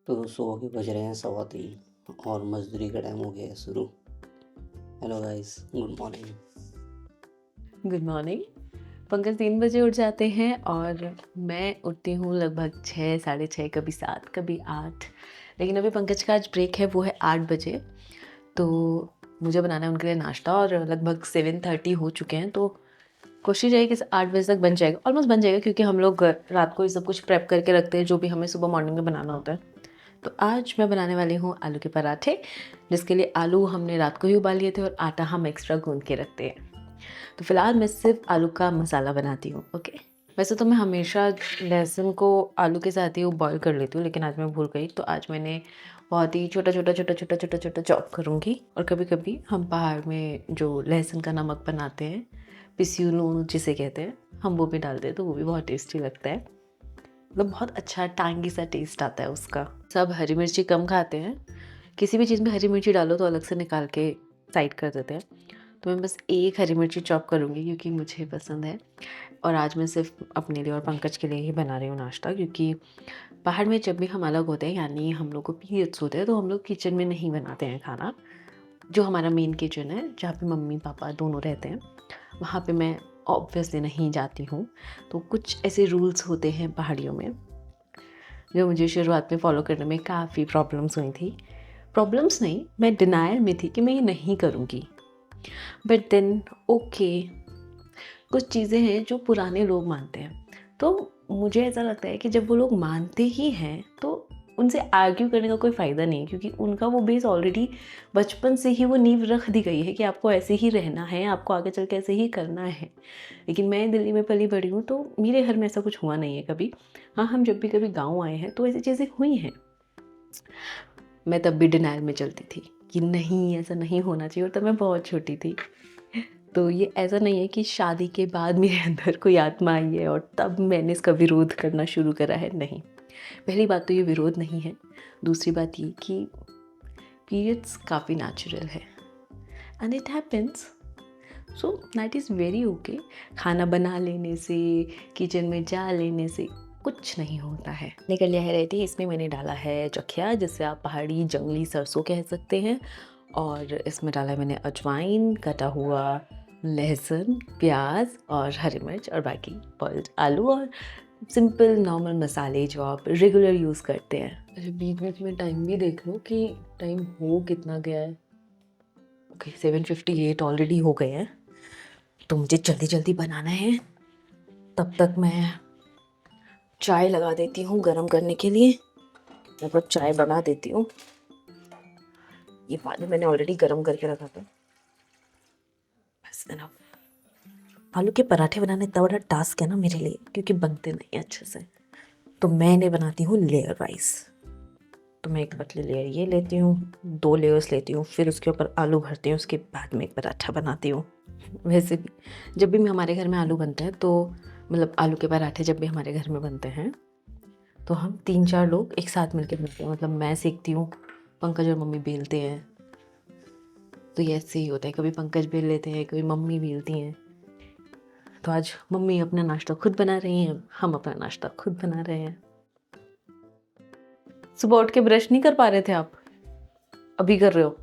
तो सुबह के बज रहे हैं 3:15 और मजदूरी का टाइम हो गया है शुरू। Hello guys, good morning. Good morning. Pankaj 3 बजे उठ जाते हैं और मैं उठती हूँ लगभग 6, 6:30, कभी 7, कभी 8। लेकिन अभी पंकज का आज ब्रेक है, वो है 8 बजे। तो मुझे बनाना है उनके लिए नाश्ता और लगभग 7:30 हो चुके हैं। तो कोशिश है कि 8 बजे तक बन जाएगा, ऑलमोस्ट बन जाएगा, क्योंकि हम लोग रात को ये सब कुछ प्रेप करके रखते हैं जो भी हमें सुबह मॉर्निंग में बनाना होता है। तो आज मैं बनाने वाली हूँ आलू के पराठे, जिसके लिए आलू हमने रात को ही उबाल लिए थे और आटा हम एक्स्ट्रा गूंद के रखते हैं। तो फिलहाल मैं सिर्फ आलू का मसाला बनाती हूँ। ओके, वैसे तो मैं हमेशा लहसुन को आलू के साथ ही बॉईल कर लेती हूँ, लेकिन आज मैं भूल गई। तो आज मैंने बहुत ही छोटा छोटा छोटा छोटा छोटा छोटा चॉप करूँगी। और कभी कभी हम पहाड़ में जो लहसुन का नमक बनाते हैं, पिसियू नून जिसे कहते हैं, हम वो भी डालते हैं, तो वो भी बहुत टेस्टी लगता है। मतलब बहुत अच्छा टांगी सा टेस्ट आता है उसका। सब हरी मिर्ची कम खाते हैं, किसी भी चीज़ में हरी मिर्ची डालो तो अलग से निकाल के साइड कर देते हैं। तो मैं बस एक हरी मिर्ची चॉप करूँगी क्योंकि मुझे पसंद है। और आज मैं सिर्फ अपने लिए और पंकज के लिए ही बना रही हूँ नाश्ता, क्योंकि पहाड़ में जब भी हम अलग होते हैं, यानी हम लोग को पीरियड्स होते हैं, तो हम लोग किचन में नहीं बनाते हैं खाना। जो हमारा मेन किचन है, जहाँ पे मम्मी पापा दोनों रहते हैं, वहाँ पे मैं ऑब्वियसली नहीं जाती हूँ। तो कुछ ऐसे रूल्स होते हैं पहाड़ियों में जो मुझे शुरुआत में फॉलो करने में काफ़ी प्रॉब्लम्स हुई थी। प्रॉब्लम्स नहीं, मैं डिनायल में थी कि मैं ये नहीं करूँगी। बट देन ओके, कुछ चीज़ें हैं जो पुराने लोग मानते हैं, तो मुझे ऐसा लगता है कि जब वो लोग मानते ही हैं तो उनसे आर्ग्यू करने का कोई फ़ायदा नहीं है, क्योंकि उनका वो बेस ऑलरेडी बचपन से ही वो नींव रख दी गई है कि आपको ऐसे ही रहना है, आपको आगे चल के ऐसे ही करना है। लेकिन मैं दिल्ली में पली बड़ी हूँ, तो मेरे घर में ऐसा कुछ हुआ नहीं है कभी। हाँ, हम जब भी कभी गाँव आए हैं तो ऐसी चीज़ें हुई हैं। मैं तब भी डिनायल में चलती थी कि नहीं, ऐसा नहीं होना चाहिए, और तब मैं बहुत छोटी थी। तो ये ऐसा नहीं है कि शादी के बाद मेरे अंदर कोई आत्मा आई है और तब मैंने इसका विरोध करना शुरू करा है, नहीं। पहली बात तो ये विरोध नहीं है। दूसरी बात ये कि पीरियड्स काफ़ी नेचुरल है and it happens, so that is very okay. खाना बना लेने से, किचन में जा लेने से कुछ नहीं होता है। निकल लिया है रेडी। इसमें मैंने डाला है चखिया, जिसे आप पहाड़ी जंगली सरसों कह सकते हैं, और इसमें डाला है मैंने अजवाइन, कटा हुआ लहसुन, प्याज और हरी मिर्च, और बाकी बॉइल्ड आलू और सिंपल नॉर्मल मसाले जो आप रेगुलर यूज़ करते हैं। अच्छा, बीच बीच में टाइम भी देख लो कि टाइम हो कितना गया है। ओके, 7:58 ऑलरेडी हो गए हैं, तो मुझे जल्दी जल्दी बनाना है। तब तक मैं चाय लगा देती हूँ गर्म करने के लिए। मतलब चाय बना देती हूँ। ये पानी मैंने ऑलरेडी गर्म करके रखा था। बस इनफ। आलू के पराठे बनाना इतना बड़ा टास्क है ना मेरे लिए, क्योंकि बनते नहीं अच्छे से। तो मैं इन्हें बनाती हूँ लेयर वाइज। तो मैं एक पतली लेयर ये लेती हूँ, 2 लेयर्स लेती हूँ, फिर उसके ऊपर आलू भरती हूँ, उसके बाद में एक पराठा बनाती हूँ। वैसे भी जब भी हमारे घर में आलू बनता है, तो मतलब आलू के पराठे जब भी हमारे घर में बनते हैं, तो हम 3-4 लोग एक साथ मिलकर बनते हैं। मतलब मैं सेकती हूँ, पंकज और मम्मी बेलते हैं। तो ये ऐसे ही होता है, कभी पंकज बेल लेते हैं, कभी मम्मी बेलती हैं। तो आज मम्मी अपना नाश्ता खुद बना रही हैं, हम अपना नाश्ता खुद बना रहे हैं। सुबह उठ के ब्रश नहीं कर पा रहे थे आप? अभी कर रहे हो?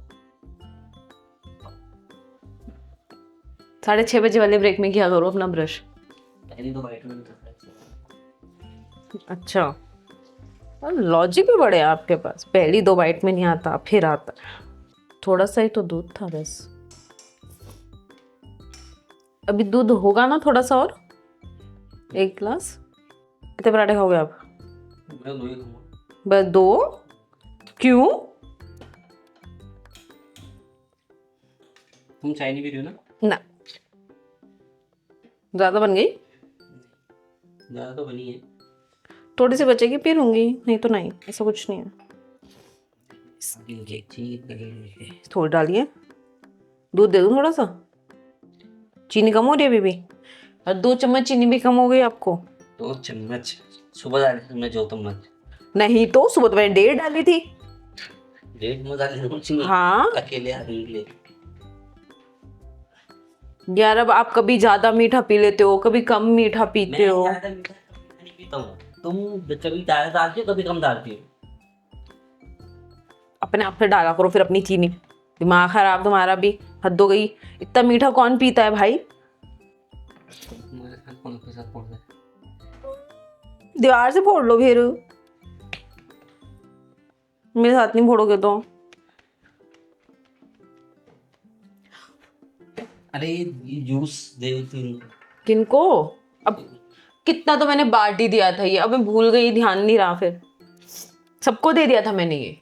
6:30 वाले ब्रेक में किया करो अपना ब्रश। पहली तो बाइट में अच्छा, और लॉजिक भी बड़े हैं आपके पास। पहली 2 बाइट में नहीं आता, फिर आता। थोड़ा सा ही तो दूध था बस। अभी दूध होगा ना थोड़ा सा और? 1 गिलास। कितने पराठे खाओगे आप? मैं 2 ही खाऊंगा। बस 2? क्यों? तुम चाय नहीं पी रही हो ना? ना, ज़्यादा बन गई। ज़्यादा तो बनी है। थोड़ी सी बचेगी, पी लूँगी, नहीं तो नहीं, ऐसा कुछ नहीं है। थोड़ी डालिए, दूध दे दूँ थोड़ा सा? चीनी कम हो रही है अभी भी? और 2 चम्मच चीनी भी कम हो गई आपको? 2 चम्मच सुबह डाली मैं, जो चम्मच नहीं तो सुबह तो मैंने 1.5 डाली थी। 1.5 चम्मच डाली। हाँ अकेले आदमी के लिए। यार, अब आप कभी ज्यादा मीठा पी लेते हो, कभी कम मीठा पीते मैं हो। ज़्यादा मीठा नहीं पीता हूँ। तुम कभी ज़्यादा डालती हो, कभी कम डालती हो। अपने आप से डाला करो फिर अपनी चीनी। दिमाग खराब तुम्हारा भी, हद हो गई। इतना मीठा कौन पीता है भाई? कौन के साथ फोड़ दे? दीवार से फोड़ लो फिर, मेरे साथ नहीं फोड़ोगे तो। अरे ये जूस दे तुम। किनको? अब कितना तो मैंने बांट ही दिया था ये, अब मैं भूल गई, ध्यान नहीं रहा। फिर सबको दे दिया था मैंने ये।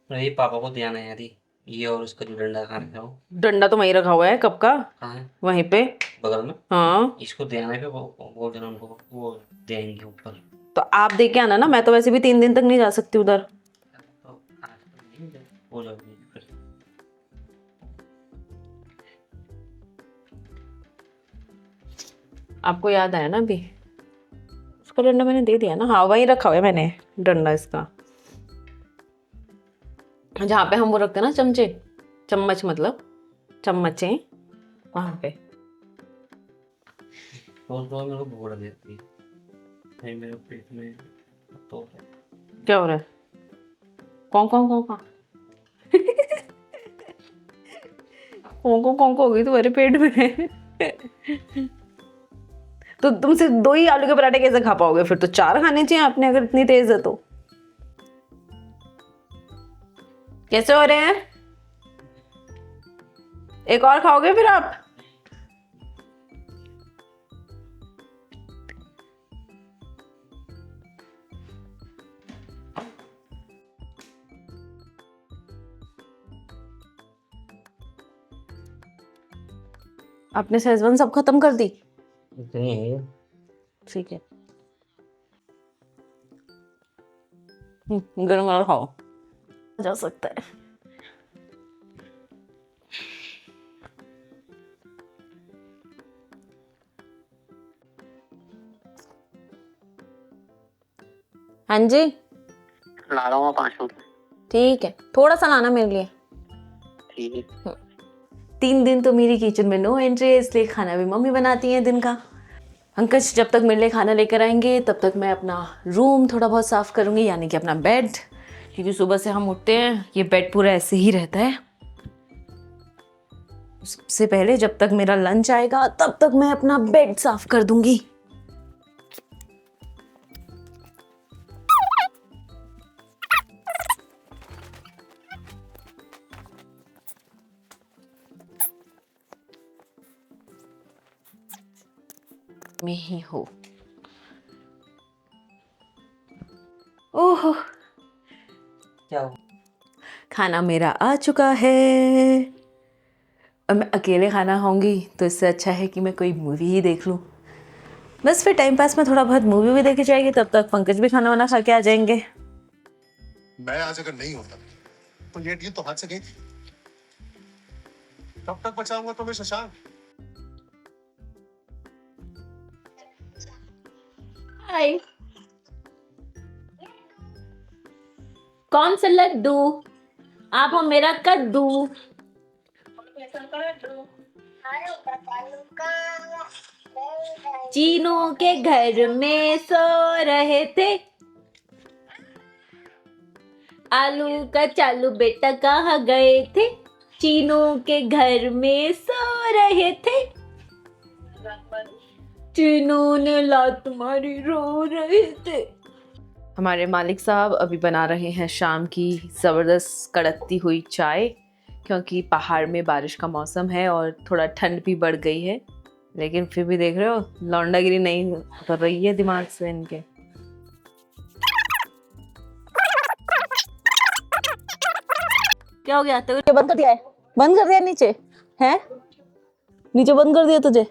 अरे पापा को ध्यान है यार, ये और उसका जो डंडा खा रखा है वो। डंडा तो वहीं रखा हुआ है, कब का? कहाँ है? वहीं पे। बगल में। हाँ इसको ध्यान है, फिर वो बोल देना उनको, वो देंगे ऊपर। तो आप दे के आना ना, मैं तो वैसे भी 3 दिन तक नहीं जा सकती उधर। तो आज तो नहीं दे, हो जाएगी फिर। आपको याद आया ना अभी, उसका डंडा मैंने दे दिया ना। हाँ वहीं रखा हुआ है मैंने डंडा इसका, जहाँ पे हम वो रखते हैं ना चमचे, चम्मच मतलब चम्मचे, वहाँ पे। तो मेरे को भूख देती है, नहीं मेरे पेट में तो क्या हो रहा है? कौन कौन कौन कौन कौन हो गई तुम्हारे पेट में? तो तुम सिर्फ 2 ही आलू के पराठे कैसे खा पाओगे? फिर तो 4 खाने चाहिए आपने, अगर इतनी तेज है तो। कैसे हो रहे हैं? एक और खाओगे फिर आप? आपने शेजवान सब खत्म कर दी? इतनी है। ठीक है, गरम वाला खाओ, जा सकता है। हाँ जी ला रहा हूँ 5 मिनट। ठीक है, थोड़ा सा लाना मेरे लिए। ठीक है। 3 दिन तो मेरी किचन में नो एंट्री है, इसलिए खाना भी मम्मी बनाती है दिन का। पंकज जब तक मेरे लिए खाना लेकर आएंगे तब तक मैं अपना रूम थोड़ा बहुत साफ करूंगी, यानी कि अपना बेड, क्योंकि सुबह से हम उठते हैं ये बेड पूरा ऐसे ही रहता है। सबसे पहले जब तक मेरा लंच आएगा तब तक मैं अपना बेड साफ कर दूंगी। में ही हो। ओह क्या हो? खाना मेरा आ चुका है। अब मैं अकेले खाना खाऊंगी तो इससे अच्छा है कि मैं कोई मूवी ही देख लूं। बस फिर टाइम पास में थोड़ा बहुत मूवी भी देखी जाएगी, तब तक पंकज भी खाना वाना खा के आ जाएंगे। मैं आज अगर नहीं होता तो ये डील तो हाथ से गई थी। कब तक बचाऊंगा तुम्हें शशांक? हाय, कौन सा लड्डू? आप हो मेरा कद्दू। चीनों के घर में सो रहे थे, आलू का चालू बेटा कहाँ गए थे? चीनों के घर में सो रहे थे, चीनों ने लात मारी रो रहे थे। हमारे मालिक साहब अभी बना रहे हैं शाम की ज़बरदस्त कड़कती हुई चाय, क्योंकि पहाड़ में बारिश का मौसम है और थोड़ा ठंड भी बढ़ गई है। लेकिन फिर भी देख रहे हो लौंडागिरी नहीं कर रही है दिमाग से इनके। क्या हो गया? तो बंद कर दिया है? बंद कर दिया नीचे है? नीचे बंद कर दिया तुझे?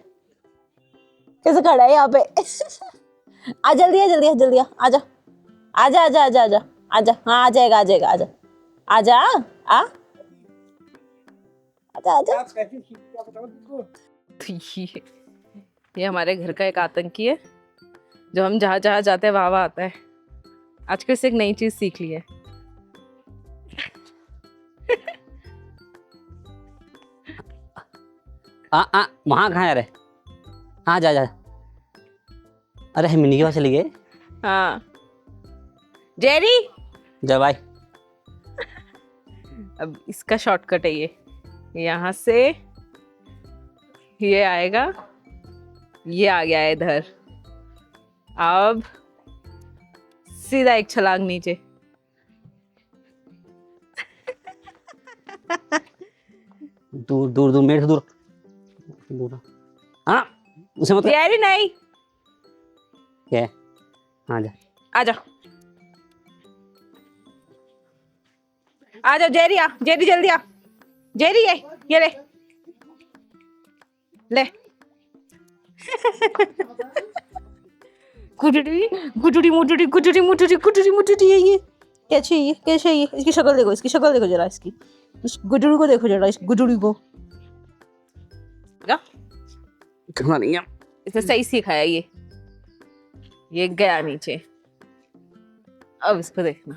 कैसे खड़ा है यहाँ पे? आ जल्दी आ जल्दी आ जल्दी आजा आजा आजा आजा आजा आजा। हाँ आ जाएगा आ जाएगा आजा आजा आ आजा आजा। ये हमारे घर का एक आतंकी है, जो हम जहाँ जहाँ जाते हैं वहाँ वहाँ आता है। आजकल से एक नई चीज सीख ली है। वहाँ कहाँ है? रे हाँ जा जा। अरे हम मिनी के पास चली गए। हाँ जेरी जा भाई। अब इसका शॉर्टकट है ये, यहाँ से ये आएगा, ये आ गया है इधर। अब सीधा एक छलांग नीचे। दूर दूर दूर, मेरे से दूर दूर। हाँ उसे मत। यारी नहीं, क्या है? हाँ जा। आ जाओ आ जाओ, जेरी आ, जेरी जल्दी आ, जेरी ये ले ले। गुडुड़ी गुडुड़ी मुडुड़ी गुडुड़ी मुडुड़ी गुडुड़ी मुडुड़ी, ये कैसे, ये कैसे, ये इसकी शक्ल देखो, इसकी शक्ल देखो जरा, इसकी इस गुडुड़ी को देखो जरा, इस गुडुड़ी को। खाना नहीं है। इसने सही सिखाया ये गया नीचे। अब इसको देखना।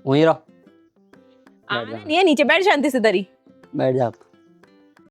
वहीं रहो, आना नहीं है नीचे, बैठ शांति से दरी। बैठ जा आप।